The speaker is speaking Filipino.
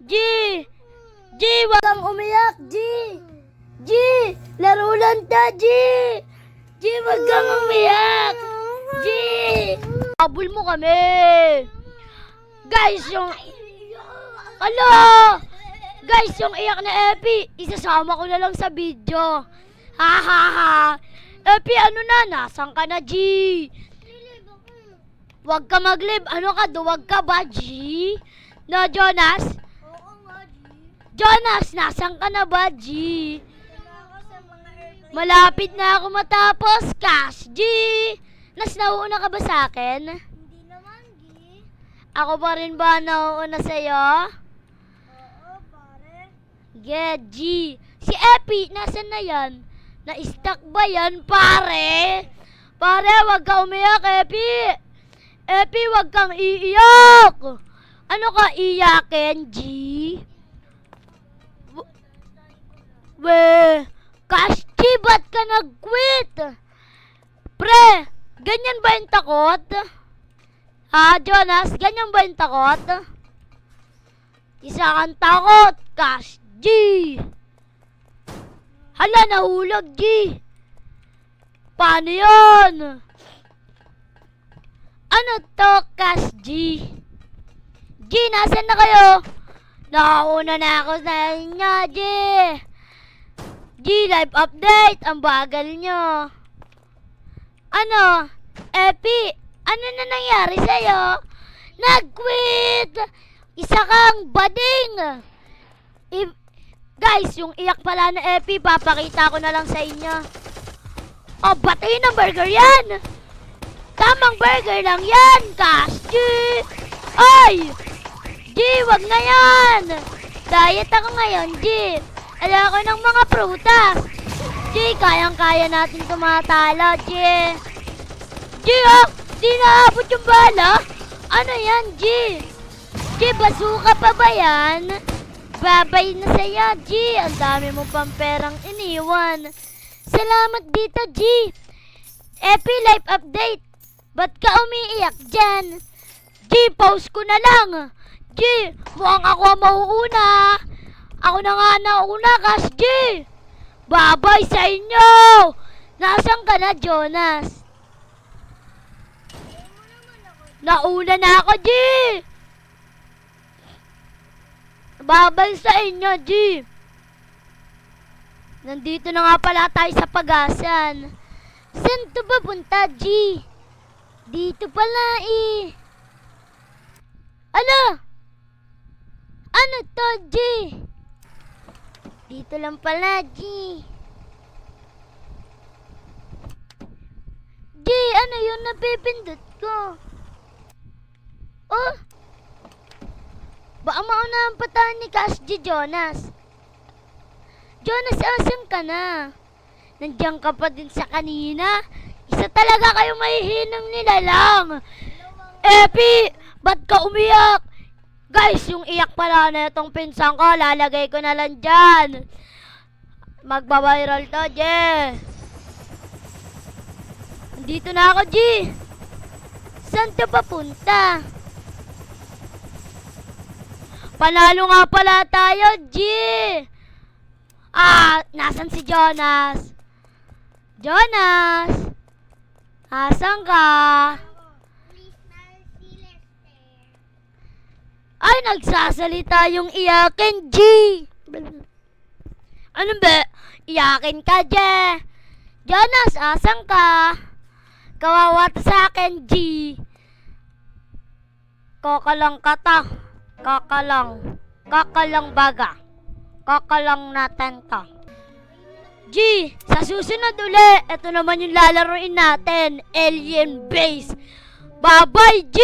G! G! Wag kang umiyak, G! G! Laro lang ta, G! G! Wag kang umiyak! G! Habol mo kami! Guys, yung... Alo! Guys, yung iyak na Epi, isasama ko na lang sa video. Ha ha ha! Epi, ano na? Nasaan ka na, G? Wag ka mag-live. Ano ka? Duwag ka ba, G? No, Jonas? Oo nga, G. Jonas, nasaan ka na ba, G? Malapit na ako matapos, Cash, G! Nas, nauuna ka ba sa akin? Hindi naman, G. Ako pa rin ba nauuna sa'yo? Oo, pare. Yeah, G. Si Epi, nasan na yan? Na-stuck ba yan, pare? Pare, wag ka umiyak, Epi! Epi, wag kang iiyak! Ano ka iyakin, G? Cash, G, ba't ka nag-quit? Pre, ganyan ba yung takot? Ha, Jonas, ganyan ba yung takot? Isa kang takot, Cash, G! Hala, nahulog, G! Paano yun? Ano to, Cash G? G, nasan na kayo? Nakauna na ako sa inyo, G! G, live update! Ang bagal nyo. Ano? Epi, ano na nangyari sa'yo? Nag-quit! Isa kang bading! Guys, yung iyak pala na Epi, papakita ko na lang sa inyo. Oh, batay ng burger yan! Tamang burger lang yan, Cash G! Ay! G, wag na yan! Diet ako ngayon, G. Ala ko ng mga prutas. G, kayang-kaya natin tumatalo, G. G, oh! Di naabot yung bala? Ano yan, G? G, basuka pa ba yan? Babay na sa'yo, G. Ang dami mo pang perang iniwan. Salamat dito, G. Epi, life update. Ba't ka umiiyak dyan? G, pause ko na lang. G, mukhang ako ang mauuna. Ako na nga nauna, Cash G. Babay sa inyo. Nasaan ka na, Jonas? Nauna na ako, G. Babay sa inyo, G. Nandito na nga pala tayo sa Pagasan. Saan to ba punta, G? Dito pala eh. Ano? Ano to, G? Dito lang pala, G. G, ano yung napipindot ko? Oh? Baka maunahan pa tayo ni Cash G, Jonas. Jonas, asan ka na? Nandiyan ka pa din sa kanina? Isa talaga kayo mahihinang nilalang. Epi, ba't ka umiyak? Guys, yung iyak pala na itong pinsang ko, lalagay ko na lang dyan. Magbabiral to, G. Dito na ako, G. Saan to papunta? Panalo nga pala tayo, G. Nasan si Jonas? Jonas? Asan ka? Ay, nagsasalita yung iyakin, G. Ano ba? Iyakin ka, G. Jonas, asan ka? Kawawa sa akin, G. Kakalang kata. Kakalang baga. Kakalang natin to. G, sa susunod uli, ito naman yung lalaroin natin. Alien Base. Bye-bye, G!